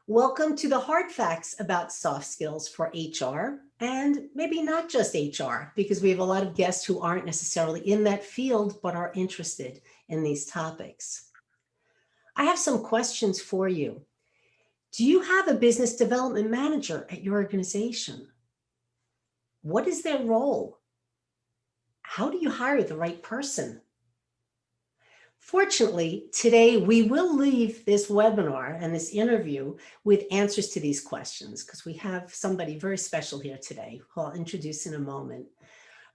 Welcome to the hard facts about soft skills for HR, and maybe not just HR, because we have a lot of guests who aren't necessarily in that field, but are interested in these topics. I have some questions for you. Do you have a business development manager at your organization? What is their role? How do you hire the right person? Fortunately, today we will leave this webinar and this interview with answers to these questions because we have somebody very special here today who I'll introduce in a moment.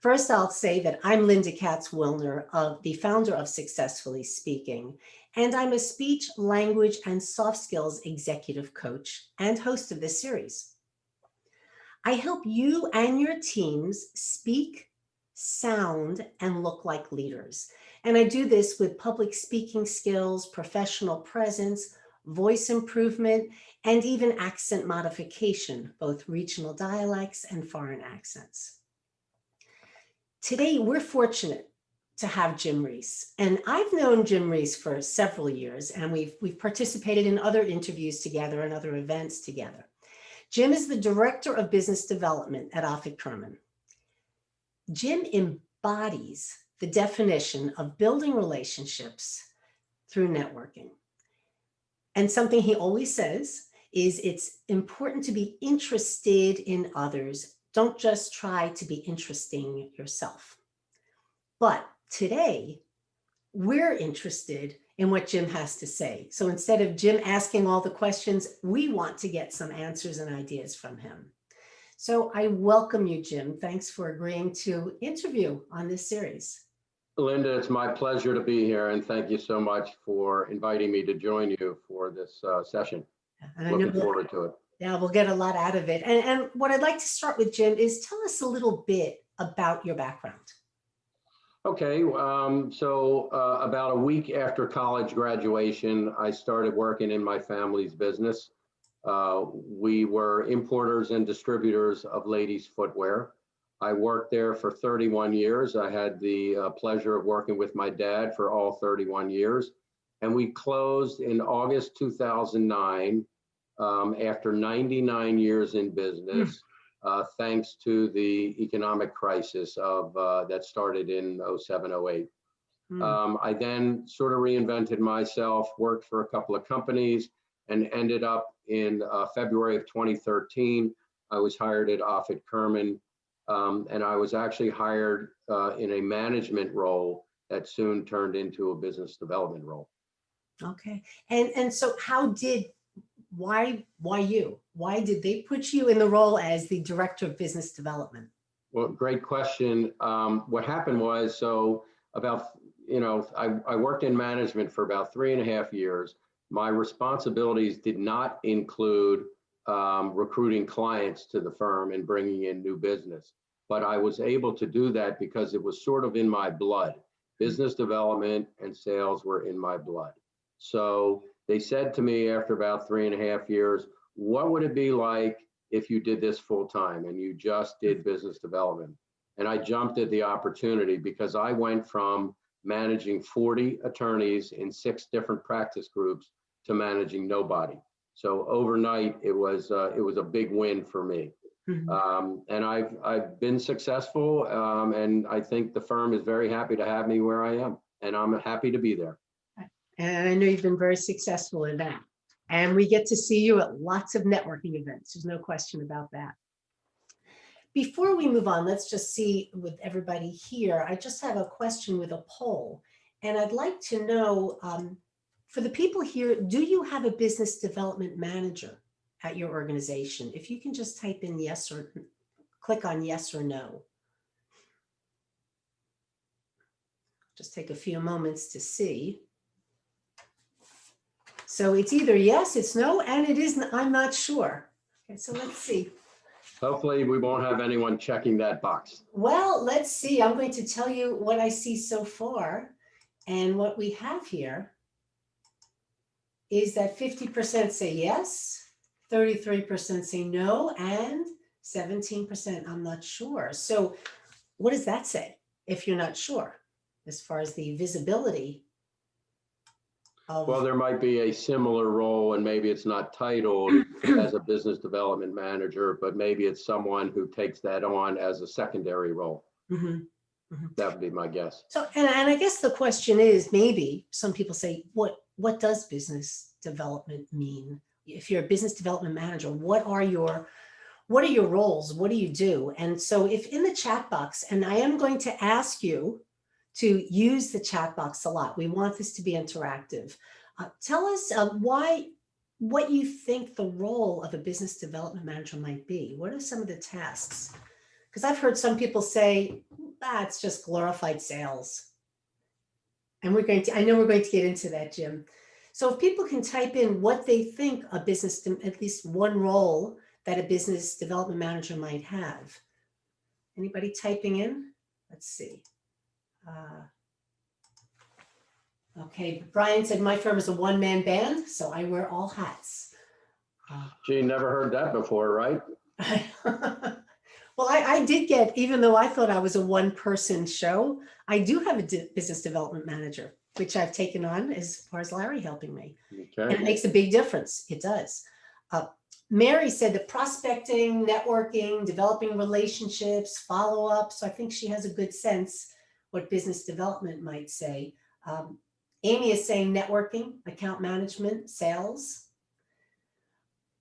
First, I'll say that I'm Linda Katz-Wilner, the founder of Successfully Speaking, and I'm a speech, language, and soft skills executive coach and host of this series. I help you and your teams speak, sound, and look like leaders. And I do this with public speaking skills, professional presence, voice improvement, and even accent modification, both regional dialects and foreign accents. Today, we're fortunate to have Jim Ries. And I've known Jim Ries for several years, and we've participated in other interviews together and other events together. Jim is the Director of Business Development at Offit Kurman. Jim embodies the definition of building relationships through networking. And something he always says is it's important to be interested in others. Don't just try to be interesting yourself. But today, we're interested in what Jim has to say. So instead of Jim asking all the questions, we want to get some answers and ideas from him. So I welcome you, Jim. Thanks for agreeing to interview on this series. Linda, it's my pleasure to be here, and thank you so much for inviting me to join you for this session. And looking forward to it. Yeah, we'll get a lot out of it. And what I'd like to start with, Jim, is tell us a little bit about your background. Okay, so about a week after college graduation, I started working in my family's business. We were importers and distributors of ladies' footwear. I worked there for 31 years. I had the pleasure of working with my dad for all 31 years. And we closed in August 2009 after 99 years in business, thanks to the economic crisis of that started in 07, 08. I then sort of reinvented myself, worked for a couple of companies, and ended up in February of 2013. I was hired at Offit Kurman. And I was actually hired in a management role that soon turned into a business development role. Okay. And so why you? Why did they put you in the role as the Director of Business Development? Well, great question. What happened was, so about, I worked in management for about 3.5 years. My responsibilities did not include recruiting clients to the firm and bringing in new business. But I was able to do that because it was sort of in my blood. Business development and sales were in my blood. So they said to me after about 3.5 years, what would it be like if you did this full time and you just did business development? And I jumped at the opportunity because I went from managing 40 attorneys in 6 different practice groups to managing nobody. So overnight, it was a big win for me. And I've been successful, and I think the firm is very happy to have me where I am, and I'm happy to be there. And I know you've been very successful in that. And we get to see you at lots of networking events. There's no question about that. Before we move on, let's just see with everybody here. I just have a question with a poll, and I'd like to know, for the people here, do you have a business development manager at your organization? If you can just type in yes or click on yes or no. Just take a few moments to see. So it's either yes, it's no, and it is, I'm not sure. Okay, so let's see. Hopefully we won't have anyone checking that box. Well, let's see. I'm going to tell you what I see so far. And what we have here is that 50% say yes, 33% say no, and 17% I'm not sure. So what does that say if you're not sure as far as the visibility? Well, of, there might be a similar role and maybe it's not titled as a business development manager, but maybe it's someone who takes that on as a secondary role. Mhm, mhm. That would be my guess. So, and I guess the question is, maybe some people say, what does business development mean? If you're a business development manager, what are your roles? What do you do? And so if in the chat box, and I am going to ask you to use the chat box a lot. We want this to be interactive. Tell us what you think the role of a business development manager might be. What are some of the tasks? Because I've heard some people say, it's just glorified sales. And I know we're going to get into that, Jim. So if people can type in what they think a business, at least one role that a business development manager might have. Anybody typing in? Let's see. Okay, Brian said my firm is a one-man band, so I wear all hats. Gee, never heard that before, right? Well, I did get, even though I thought I was a one-person show, I do have a business development manager, which I've taken on as far as Larry helping me. Okay. And it makes a big difference. It does. Mary said that prospecting, networking, developing relationships, follow-up. So I think she has a good sense what business development might say. Amy is saying networking, account management, sales.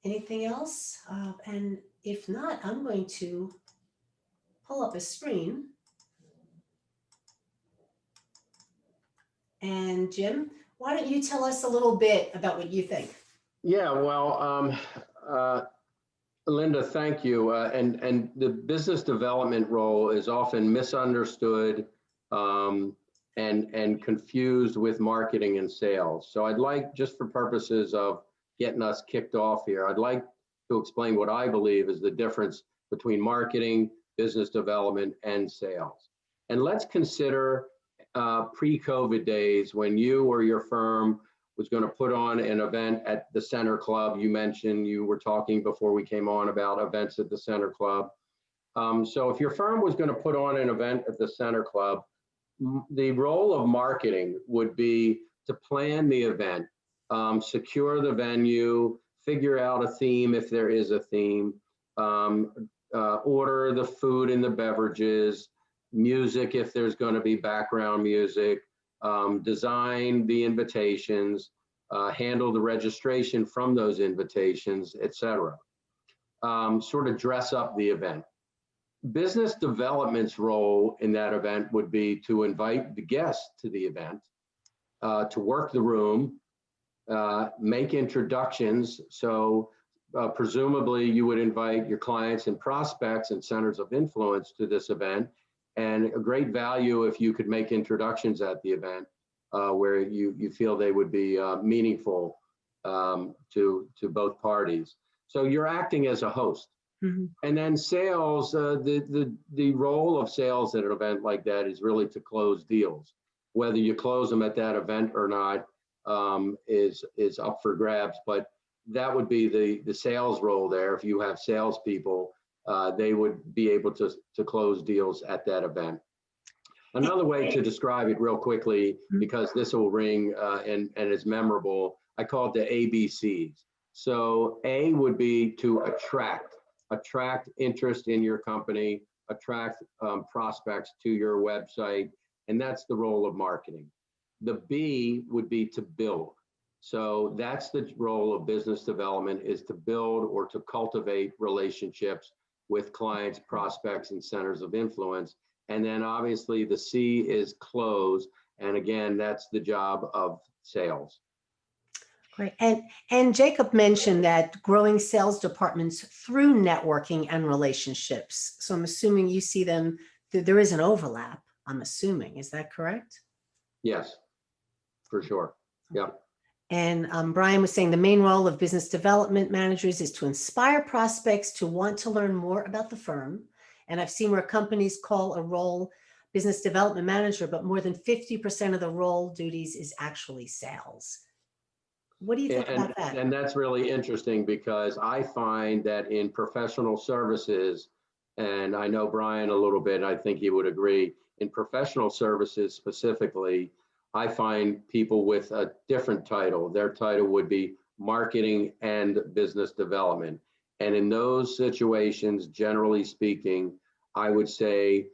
Anything else? And if not, I'm going to pull up a screen. And Jim, why don't you tell us a little bit about what you think? Yeah, well, Linda, thank you. And the business development role is often misunderstood and confused with marketing and sales. So I'd like, just for purposes of getting us kicked off here, I'd like to explain what I believe is the difference between marketing, business development, and sales. And let's consider pre-COVID days when you or your firm was going to put on an event at the Center Club. You mentioned, you were talking before we came on about events at the Center Club. So if your firm was going to put on an event at the Center Club, the role of marketing would be to plan the event, secure the venue, figure out a theme if there is a theme, order the food and the beverages, music if there's going to be background music, design the invitations, handle the registration from those invitations, etc. Sort of dress up the event. Business development's role in that event would be to invite the guests to the event, to work the room, make introductions. So presumably you would invite your clients and prospects and centers of influence to this event. And a great value if you could make introductions at the event where you feel they would be meaningful to both parties. So you're acting as a host. Mm-hmm. And then sales, the role of sales at an event like that is really to close deals. Whether you close them at that event or not is up for grabs, but that would be the sales role there. If you have salespeople, they would be able to close deals at that event. Another way to describe it real quickly, because this will ring and is memorable, I call it the ABCs. So A would be to attract interest in your company, attract prospects to your website, and that's the role of marketing. The B would be to build. So that's the role of business development, is to build or to cultivate relationships with clients, prospects, and centers of influence. And then obviously the C is close. And again, that's the job of sales. Great. And Jacob mentioned that growing sales departments through networking and relationships. So I'm assuming you see them, there is an overlap, I'm assuming. Is that correct? Yes, for sure. Yeah. And Brian was saying the main role of business development managers is to inspire prospects to want to learn more about the firm. And I've seen where companies call a role business development manager, but more than 50% of the role duties is actually sales. What do you think about that? And that's really interesting, because I find that in professional services, and I know Brian a little bit, I think he would agree, in professional services specifically, I find people with a different title. Their title would be marketing and business development. And in those situations, generally speaking, I would say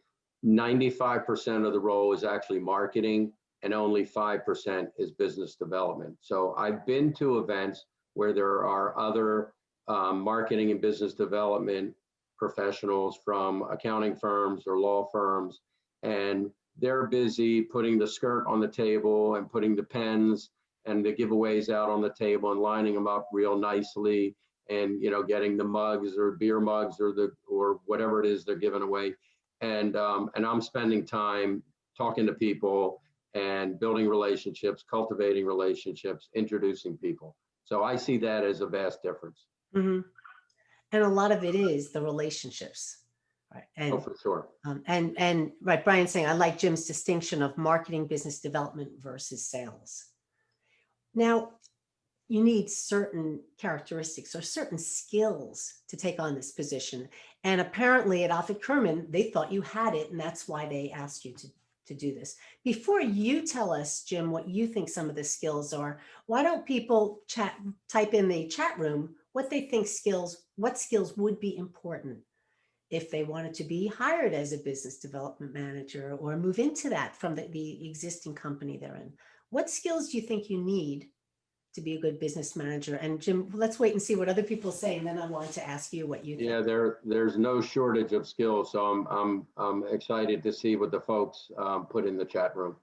95% of the role is actually marketing and only 5% is business development. So I've been to events where there are other marketing and business development professionals from accounting firms or law firms, and they're busy putting the skirt on the table and putting the pens and the giveaways out on the table and lining them up real nicely, and getting the mugs or beer mugs or whatever it is they're giving away, and I'm spending time talking to people and building relationships, cultivating relationships, introducing people. So I see that as a vast difference. Mhm. And a lot of it is the relationships, right? Oh, for sure. And right, Brian's saying, I like Jim's distinction of marketing, business development versus sales. Now, you need certain characteristics or certain skills to take on this position. And apparently at Offit Kurman, they thought you had it, and that's why they asked you to do this. Before you tell us, Jim, what you think some of the skills are, why don't people type in the chat room what they think what skills would be important if they wanted to be hired as a business development manager or move into that from the existing company they're in. What skills do you think you need to be a good business manager? And Jim, let's wait and see what other people say, and then I want to ask you what you think. Yeah, there's no shortage of skills, so I'm excited to see what the folks put in the chat room.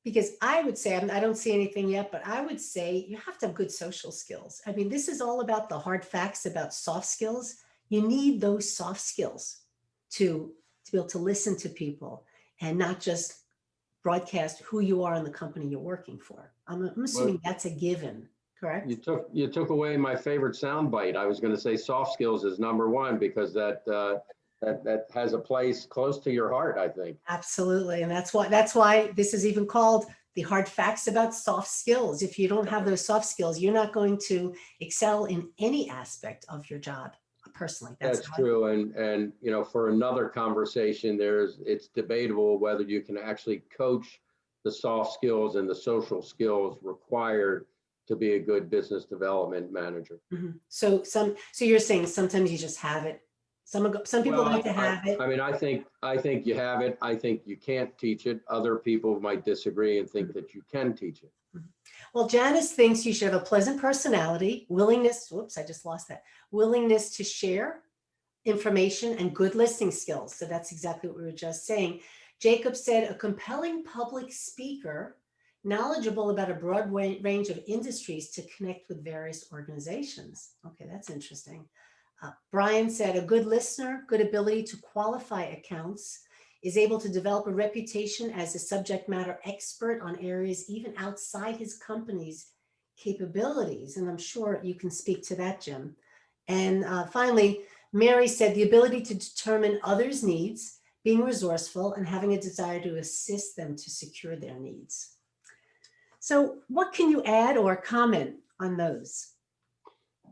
Because I would say, I don't see anything yet, but I would say you have to have good social skills. I mean, this is all about the hard facts about soft skills. You need those soft skills to be able to listen to people and not just broadcast who you are in the company you're working for. I'm assuming that's a given, correct? You took away my favorite soundbite. I was going to say soft skills is number one, because that has a place close to your heart, I think. Absolutely. And that's why this is even called the hard facts about soft skills. If you don't have those soft skills, you're not going to excel in any aspect of your job. Personally, that's true. And for another conversation, it's debatable whether you can actually coach the soft skills and the social skills required to be a good business development manager. Mm-hmm. So you're saying sometimes you just have it. Some people like to have it. I mean, I think you have it. I think you can't teach it. Other people might disagree and think that you can teach it. Well, Janice thinks you should have a pleasant personality, willingness to share information, and good listening skills. So that's exactly what we were just saying. Jacob said, a compelling public speaker, knowledgeable about a broad range of industries to connect with various organizations. Okay, that's interesting. Brian said, a good listener, good ability to qualify accounts, is able to develop a reputation as a subject matter expert on areas even outside his company's capabilities. And I'm sure you can speak to that, Jim. And finally, Mary said, the ability to determine others' needs, being resourceful, and having a desire to assist them to secure their needs. So what can you add or comment on those?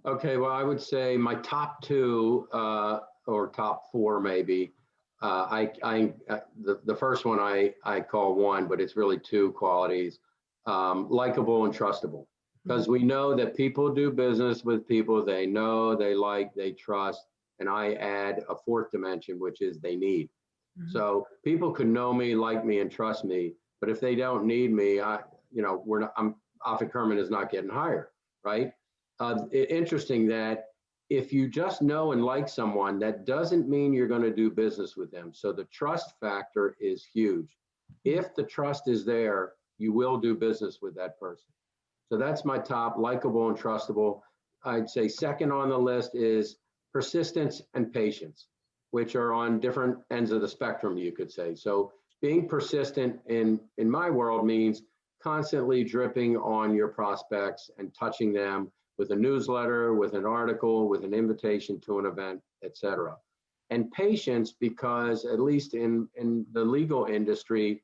Okay, well, I would say my top two or top four, maybe. The first one I call one, but it's really two qualities: likable and trustable. Because we know that people do business with people they know, they like, they trust, and I add a fourth dimension, which is they need. Mm-hmm. So people could know me, like me, and trust me, but if they don't need me, Offit Kurman is not getting hired, right? Interesting that if you just know and like someone, that doesn't mean you're going to do business with them. So the trust factor is huge. If the trust is there, you will do business with that person. So that's my top, likable and trustable. I'd say second on the list is persistence and patience, which are on different ends of the spectrum, you could say. So being persistent in my world means constantly dripping on your prospects and touching them with a newsletter, with an article, with an invitation to an event, etc. And patience, because at least in the legal industry,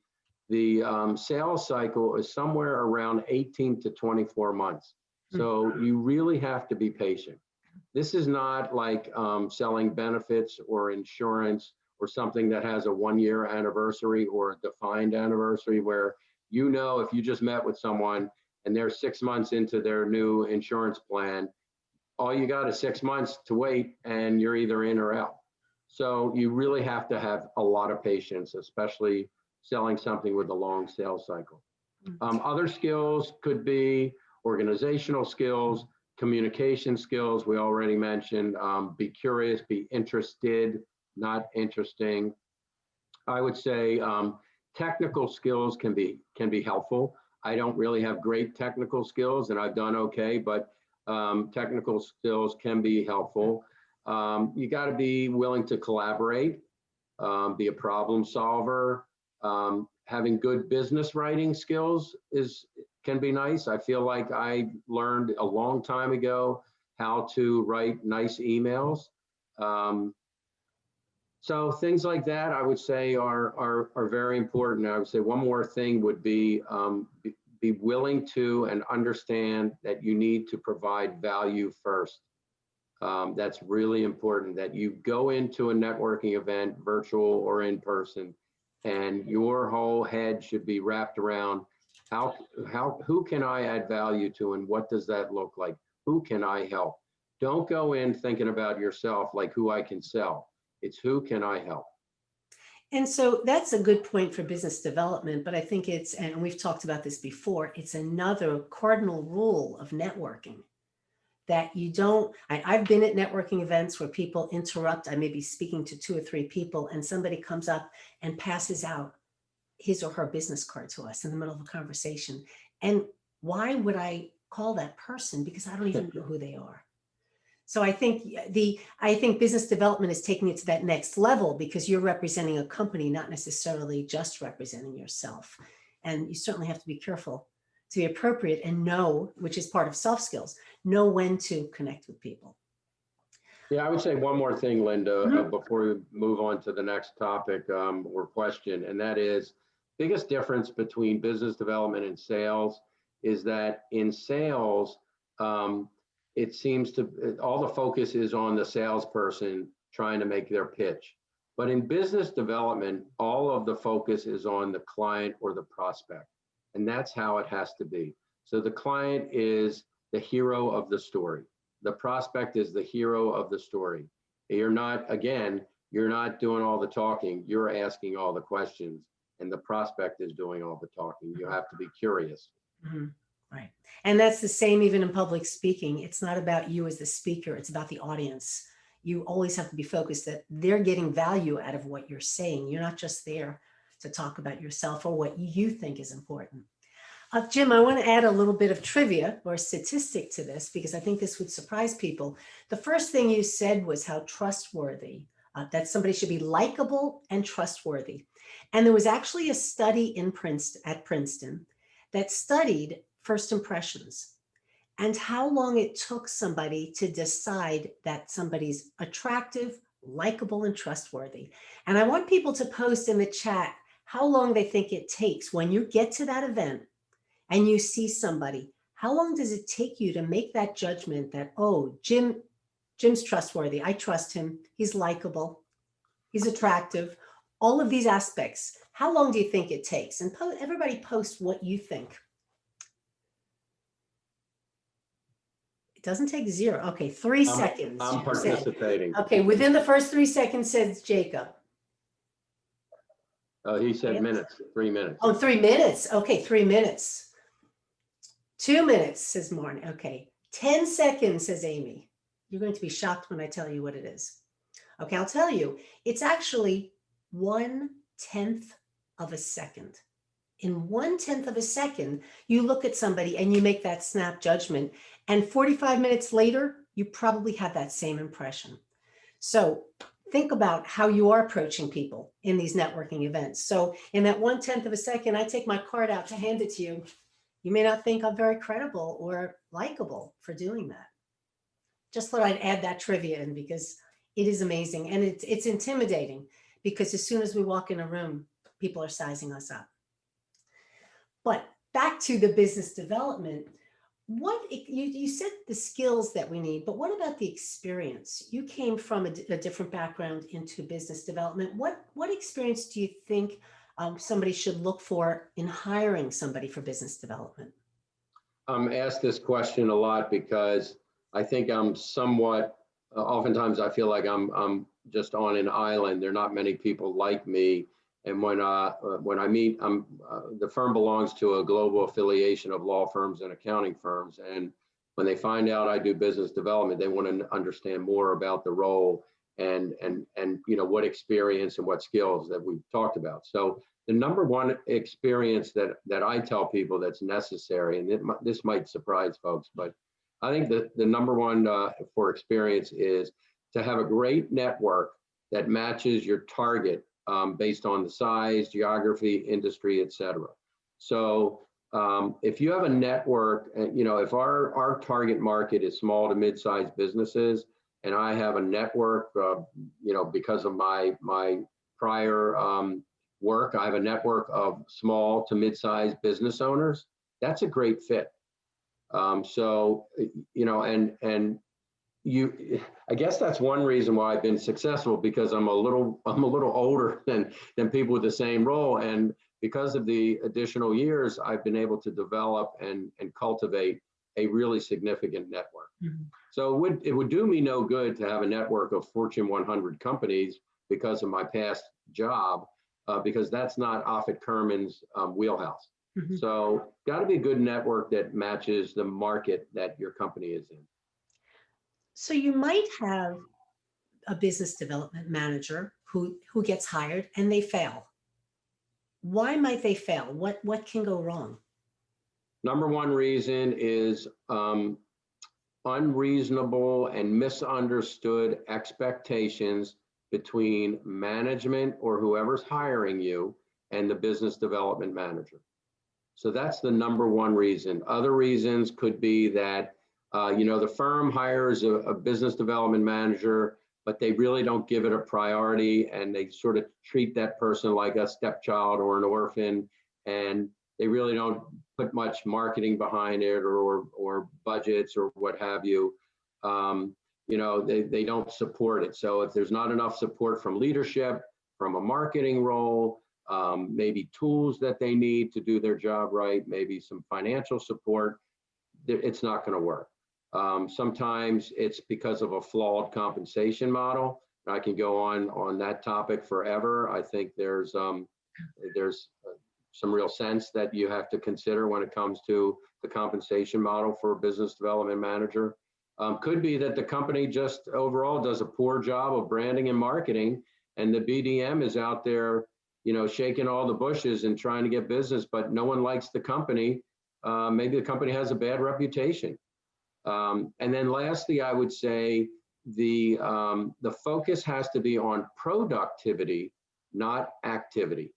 the sales cycle is somewhere around 18 to 24 months. So you really have to be patient. This is not like selling benefits or insurance or something that has a 1-year anniversary or a defined anniversary, where you know if you just met with someone and they're 6 months into their new insurance plan, all you got is 6 months to wait and you're either in or out. So you really have to have a lot of patience, especially selling something with a long sales cycle. Other skills could be organizational skills, communication skills, we already mentioned. Be curious, be interested, not interesting. I would say technical skills can be helpful. I don't really have great technical skills, and I've done okay, but technical skills can be helpful. You got to be willing to collaborate, be a problem solver. Having good business writing skills can be nice. I feel like I learned a long time ago how to write nice emails. So things like that, I would say, are very important. I would say one more thing would be willing to and understand that you need to provide value first. That's really important, that you go into a networking event, virtual or in person, and your whole head should be wrapped around who can I add value to, and what does that look like? Who can I help? Don't go in thinking about yourself like who I can sell. It's who can I help? And so that's a good point for business development, but I think it's, and we've talked about this before, it's another cardinal rule of networking that you don't, I've been at networking events where people interrupt. I may be speaking to 2 or 3 people and somebody comes up and passes out his or her business card to us in the middle of a conversation. And why would I call that person? Because I don't even know who they are. So I think business development is taking it to that next level, because you're representing a company, not necessarily just representing yourself. And you certainly have to be careful to be appropriate and know, which is part of soft skills, know when to connect with people. Yeah, I would say one more thing, Linda, before we move on to the next topic or question, and that is, biggest difference between business development and sales is that in sales, it seems to, all the focus is on the salesperson trying to make their pitch. But in business development, all of the focus is on the client or the prospect. And that's how it has to be. So the client is the hero of the story. The prospect is the hero of the story. You're not, again, you're not doing all the talking, you're asking all the questions, and the prospect is doing all the talking. You have to be curious. Mm-hmm. Right. And that's the same even in public speaking. It's not about you as the speaker, it's about the audience. You always have to be focused that they're getting value out of what you're saying. You're not just there to talk about yourself or what you think is important. Jim, I want to add a little bit of trivia or statistic to this, because I think this would surprise people. The first thing you said was how trustworthy, that somebody should be likable and trustworthy. And there was actually a study at Princeton that studied first impressions and how long it took somebody to decide that somebody's attractive, likable, and trustworthy. And I want people to post in the chat how long they think it takes when you get to that event and you see somebody. How long does it take you to make that judgment that, oh, Jim's trustworthy, I trust him, he's likable, he's attractive, all of these aspects. How long do you think it takes? And everybody post what you think. It doesn't take 0. Okay, 3 seconds. I'm participating. Okay, within the first 3 seconds, says Jacob. He said minutes, 3 minutes. Oh, 3 minutes. Okay, 3 minutes. 2 minutes, says Marnie. Okay, 10 seconds, says Amy. You're going to be shocked when I tell you what it is. Okay, I'll tell you. It's actually 1/10 of a second. In 1/10 of a second, you look at somebody and you make that snap judgment. And 45 minutes later, you probably have that same impression. So think about how you are approaching people in these networking events. So in that 1/10 of a second, I take my card out to hand it to you. You may not think I'm very credible or likable for doing that. Just thought I'd add that trivia in, because it is amazing. And it's intimidating, because as soon as we walk in a room, people are sizing us up. But back to the business development, You said the skills that we need, but what about the experience? You came from a different background into business development. What experience do you think somebody should look for in hiring somebody for business development? I'm asked this question a lot because I think I'm somewhat, oftentimes I feel like I'm just on an island. There are not many people like me. And when I meet, the firm belongs to a global affiliation of law firms and accounting firms. And when they find out I do business development, they want to understand more about the role and what experience and what skills that we've talked about. So the number one experience that I tell people that's necessary, and this might surprise folks, but I think that the number one for experience is to have a great network that matches your target based on the size, geography, industry, et cetera. So if you have a network, if our target market is small to mid-sized businesses, and I have a network, because of my prior work, I have a network of small to mid-sized business owners, that's a great fit. I guess that's one reason why I've been successful, because I'm a little older than people with the same role, and because of the additional years, I've been able to develop and cultivate a really significant network. Mm-hmm. So it would do me no good to have a network of Fortune 100 companies because of my past job, because that's not Offit Kurman's wheelhouse. Mm-hmm. So got to be a good network that matches the market that your company is in. So you might have a business development manager who gets hired and they fail. Why might they fail? What can go wrong? Number one reason is unreasonable and misunderstood expectations between management or whoever's hiring you and the business development manager. So that's the number one reason. Other reasons could be that the firm hires a business development manager, but they really don't give it a priority, and they sort of treat that person like a stepchild or an orphan, and they really don't put much marketing behind it or budgets or what have you. They don't support it. So if there's not enough support from leadership, from a marketing role, maybe tools that they need to do their job right, maybe some financial support, it's not going to work. Sometimes it's because of a flawed compensation model. I can go on that topic forever. I think there's some real sense that you have to consider when it comes to the compensation model for a business development manager. Could be that the company just overall does a poor job of branding and marketing, and the BDM is out there, shaking all the bushes and trying to get business, but no one likes the company. Maybe the company has a bad reputation. And then lastly, I would say the focus has to be on productivity, not activity.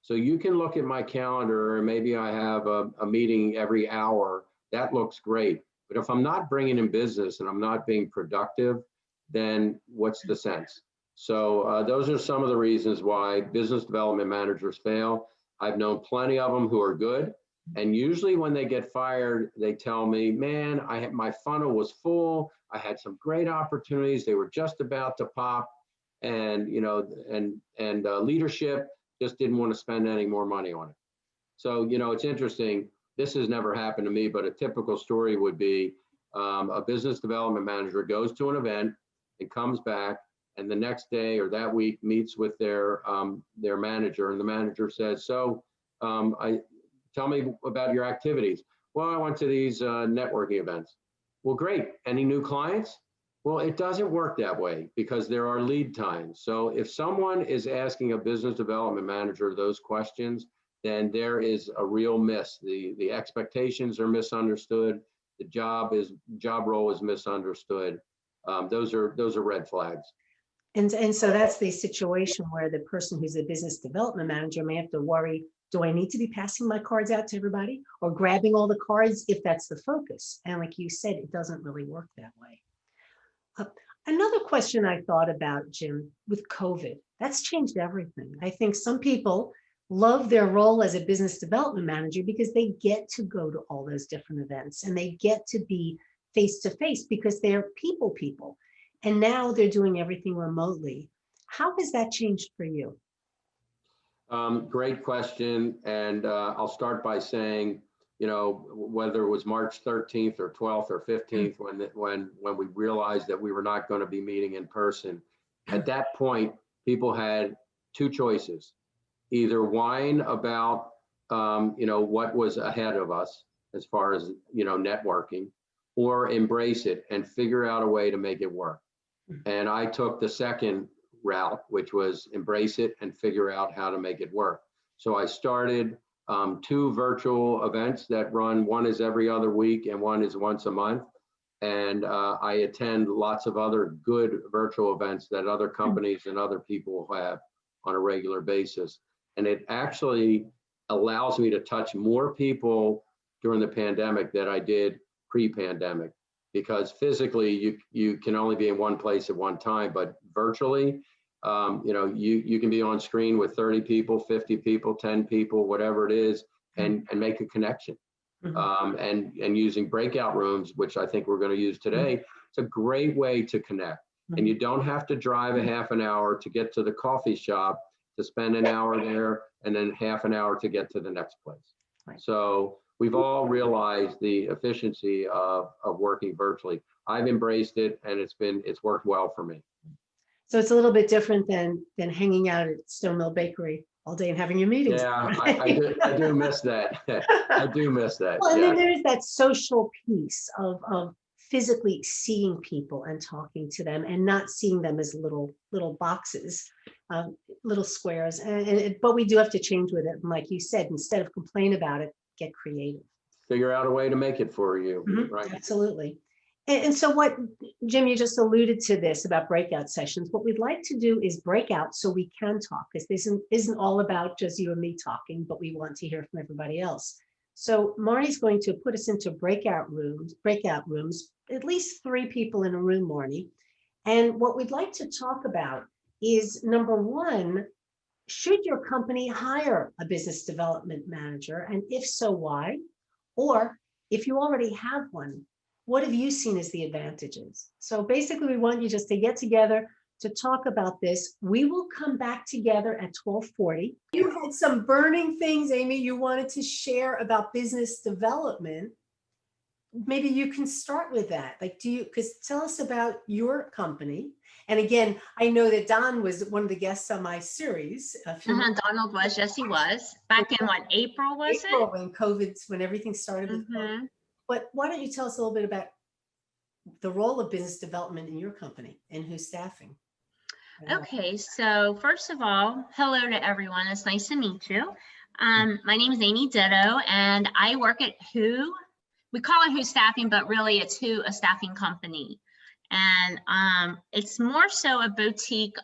So you can look at my calendar, and maybe I have a meeting every hour. That looks great. But if I'm not bringing in business and I'm not being productive, then what's the sense? So those are some of the reasons why business development managers fail. I've known plenty of them who are good. And usually when they get fired, they tell me, man, my funnel was full. I had some great opportunities. They were just about to pop, and leadership just didn't want to spend any more money on it. So, it's interesting. This has never happened to me, but a typical story would be a business development manager goes to an event and comes back, and the next day or that week meets with their manager, and the manager says, so tell me about your activities. Well, I went to these networking events. Well, great. Any new clients? Well, it doesn't work that way because there are lead times. So if someone is asking a business development manager those questions, then there is a real miss. The expectations are misunderstood. The job role is misunderstood. Those are red flags. And so that's the situation where the person who's a business development manager may have to worry, do I need to be passing my cards out to everybody or grabbing all the cards if that's the focus? And like you said, it doesn't really work that way. Another question I thought about, Jim, with COVID, that's changed everything. I think some people love their role as a business development manager because they get to go to all those different events and they get to be face to face because they're people. And now they're doing everything remotely. How has that changed for you? Great question. And I'll start by saying, you know, whether it was March 13th or 12th or 15th, when we realized that we were not going to be meeting in person, at that point, people had two choices: either whine about, you know, what was ahead of us as far as, you know, networking, or embrace it and figure out a way to make it work. And I took the second route, which was embrace it and figure out how to make it work. So I started 2 virtual events that run. One is every other week and one is once a month. And I attend lots of other good virtual events that other companies and other people have on a regular basis. And it actually allows me to touch more people during the pandemic than I did pre-pandemic, because physically you can only be in one place at one time, but virtually, you know, you can be on screen with 30 people, 50 people, 10 people, whatever it is, and make a connection. And using breakout rooms, which I think we're going to use today, it's a great way to connect. And you don't have to drive a half an hour to get to the coffee shop, to spend an hour there and then half an hour to get to the next place. Right. So we've all realized the efficiency of working virtually. I've embraced it, and it's worked well for me. So it's a little bit different than hanging out at Stone Mill Bakery all day and having your meetings. Yeah, I do miss that. I do miss that. Well, and yeah. then there's that social piece of physically seeing people and talking to them and not seeing them as little boxes, little squares. But we do have to change with it. And like you said, instead of complain about it, get creative. Figure out a way to make it for you. Right. Absolutely. And so what, Jim, you just alluded to this about breakout sessions. What we'd like to do is break out so we can talk, because this isn't all about just you and me talking, but we want to hear from everybody else. So Marnie's going to put us into breakout rooms, at least 3 people in a room, Marnie. And what we'd like to talk about is, number 1, should your company hire a business development manager? And if so, why? Or if you already have one, what have you seen as the advantages? So basically, we want you just to get together to talk about this. We will come back together at 12:40. You had some burning things, Amy, you wanted to share about business development. Maybe you can start with that. Like, because tell us about your company. And again, I know that Don was one of the guests on my series. Donald was, yes, he was. Back in what, April was April, it? when everything started with COVID. But why don't you tell us a little bit about the role of business development in your company and who's staffing? Okay, so first of all, hello to everyone. It's nice to meet you. My name is Amy Ditto, and I work at Who. We call it Who Staffing, but really it's Who, a staffing company. And it's more so a boutique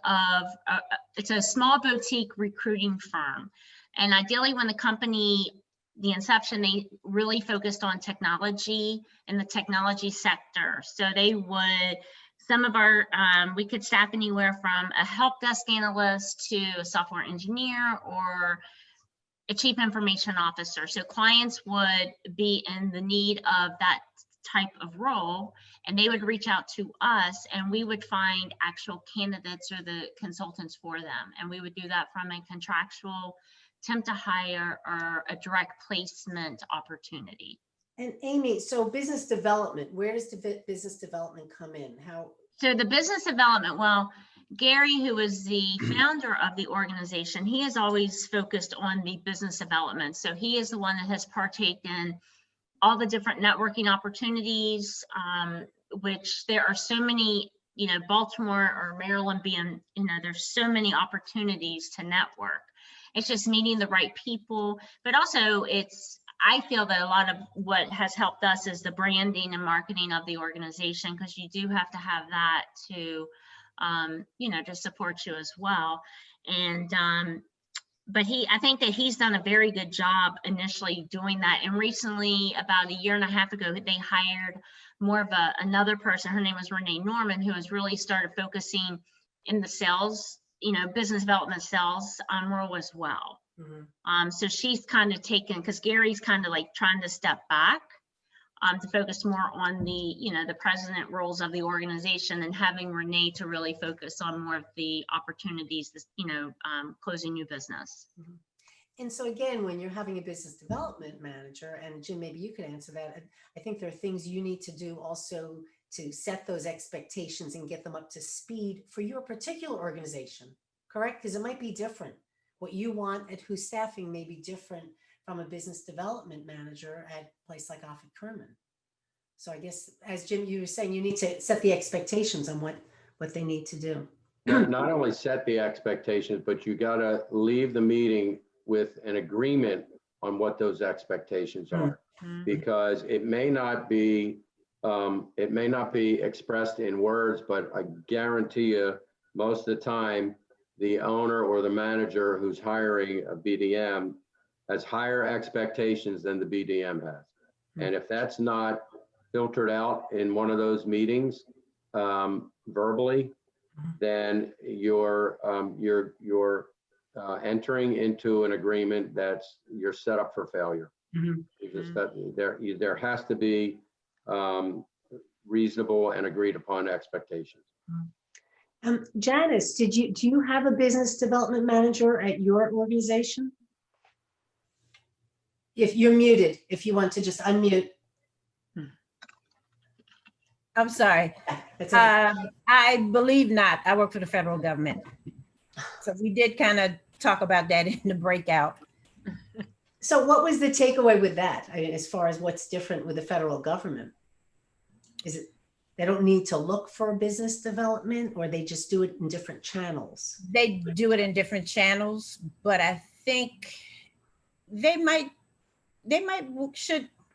it's a small boutique recruiting firm. And ideally, when the inception, they really focused on technology in the technology sector. So they would, some of our, we could staff anywhere from a help desk analyst to a software engineer or a chief information officer. So clients would be in the need of that type of role, and they would reach out to us, and we would find actual candidates or the consultants for them. And we would do that from a contractual temp to hire or a direct placement opportunity. And Amy, so business development, where does the business development come in? So the business development, well, Gary, who is the founder of the organization, he has always focused on the business development. So he is the one that has partaken in all the different networking opportunities, which there are so many, Baltimore or Maryland being, there's so many opportunities to network. It's just meeting the right people, but also I feel that a lot of what has helped us is the branding and marketing of the organization, because you do have to have that to, to support you as well. And, but I think that he's done a very good job initially doing that. And recently, about 1.5 years ago, they hired more of another person. Her name was Renee Norman, who has really started focusing in the sales, business development sales role as well. So she's kind of taken, because Gary's kind of like trying to step back to focus more on the, the president roles of the organization, and having Renee to really focus on more of the opportunities, closing new business. And so again, when you're having a business development manager, and Jim, maybe you could answer that, I think there are things you need to do also to set those expectations and get them up to speed for your particular organization, correct? Because it might be different. What you want at Who's Staffing may be different from a business development manager at a place like Offit Kurman. So I guess, as Jim, you were saying, you need to set the expectations on what they need to do. Not only set the expectations, but you got to leave the meeting with an agreement on what those expectations are, because it may not be expressed in words, but I guarantee you most of the time the owner or the manager who's hiring a BDM has higher expectations than the BDM has. And if that's not filtered out in one of those meetings verbally, then you're entering into an agreement you're set up for failure. There has to be reasonable and agreed upon expectations. Janice, do you have a business development manager at your organization? If you're muted, if you want to just unmute. I'm sorry. That's okay. I believe not. I work for the federal government. So we did kind of talk about that in the breakout. So what was the takeaway with that? I mean, as far as what's different with the federal government? Is it they don't need to look for business development, or they just do it in different channels? They do it in different channels, but I think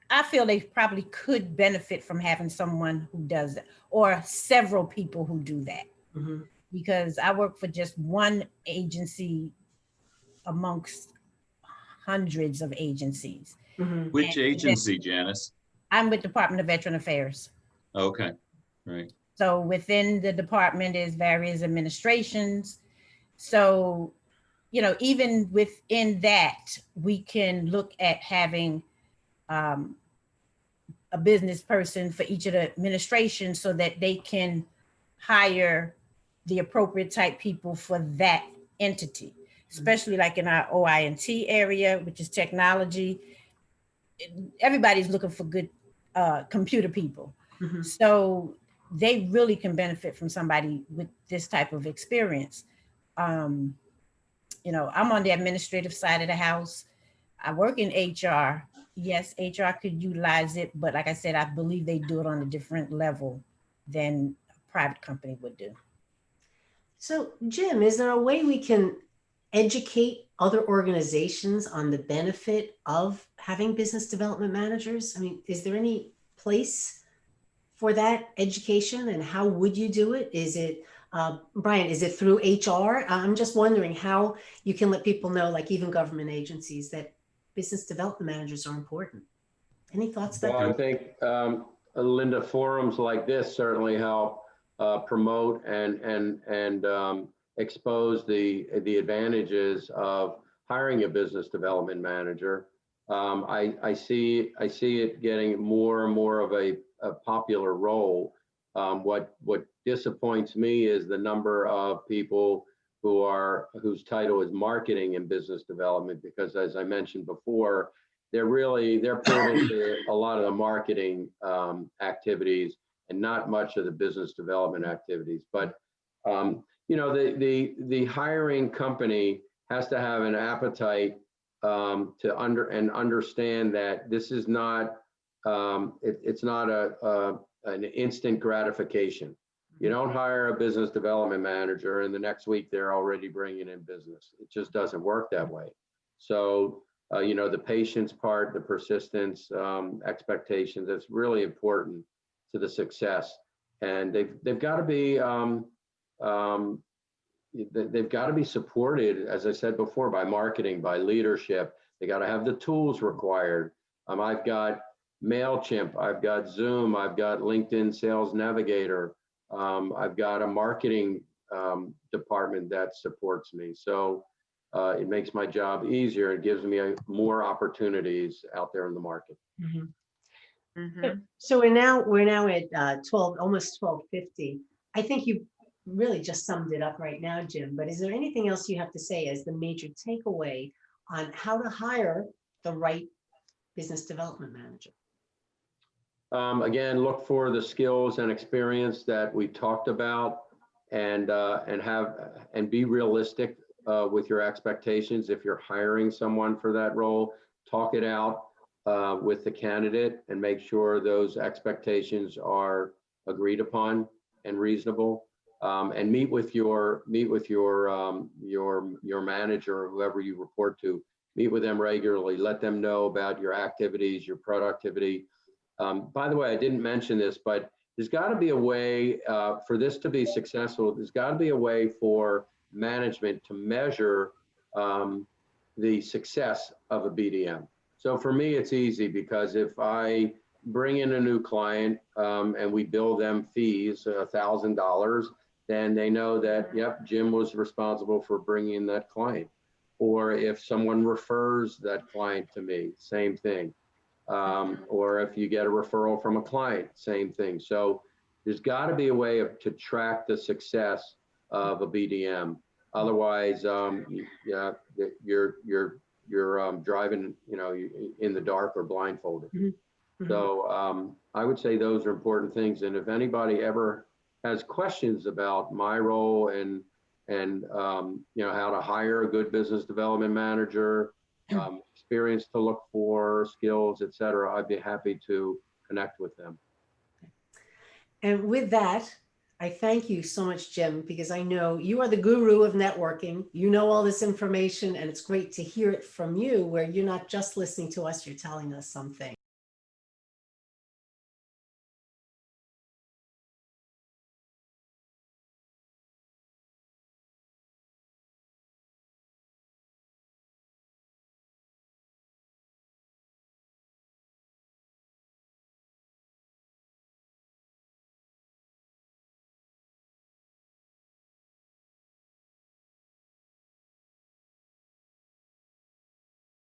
I feel they probably could benefit from having someone who does that, or several people who do that. Because I work for just one agency amongst hundreds of agencies. Which agency, Janice? I'm with Department of Veteran Affairs. Okay, right. So within the department is various administrations. So, even within that, we can look at having a business person for each of the administrations so that they can hire the appropriate type people for that entity, especially like in our OINT area, which is technology. Everybody's looking for good computer people. So they really can benefit from somebody with this type of experience. I'm on the administrative side of the house. I work in HR. Yes, HR could utilize it, but like I said, I believe they do it on a different level than a private company would do. So Jim, is there a way we can educate other organizations on the benefit of having business development managers? I mean, is there any place for that education, and how would you do it? Is it, Brian, is it through HR? I'm just wondering how you can let people know, like even government agencies, that business development managers are important. Any thoughts about Well, that? I think, Linda, forums like this certainly help promote and expose the advantages of hiring a business development manager. I see it getting more and more of a popular role. What disappoints me is the number of people whose title is marketing and business development, because as I mentioned before, they're pulled into a lot of the marketing activities and not much of the business development activities. But the hiring company has to have an appetite to understand that this is not it's not an instant gratification. You don't hire a business development manager and the next week they're already bringing in business. It just doesn't work that way. So the patience part, the persistence, expectations, that's really important to the success. And they've got to be supported, as I said before, by marketing, by leadership. They got to have the tools required. I've got MailChimp, I've got Zoom, I've got LinkedIn Sales Navigator. I've got a marketing department that supports me. So it makes my job easier. It gives me more opportunities out there in the market. Mhm. Mhm. So we're now at 12, almost 12:50. I think you really just summed it up right now, Jim, but is there anything else you have to say as the major takeaway on how to hire the right business development manager? Again, look for the skills and experience that we talked about, and be realistic with your expectations. If you're hiring someone for that role, talk it out with the candidate and make sure those expectations are agreed upon and reasonable. And meet with your manager or whoever you report to. Meet with them regularly. Let them know about your activities, your productivity. By the way, I didn't mention this, but there's got to be a way for this to be successful. There's got to be a way for management to measure the success of a BDM. So for me, it's easy because if I bring in a new client and we bill them fees, $1,000, then they know that, yep, Jim was responsible for bringing in that client. Or if someone refers that client to me, same thing. Or if you get a referral from a client, same thing. So there's got to be a way to track the success of a BDM. Otherwise, you're driving, in the dark or blindfolded. Mhm. So I would say those are important things. And if anybody ever has questions about my role and how to hire a good business development manager, experience to look for, skills, et cetera, I'd be happy to connect with them. And with that, I thank you so much, Jim, because I know you are the guru of networking. You know all this information, and it's great to hear it from you where you're not just listening to us, you're telling us something.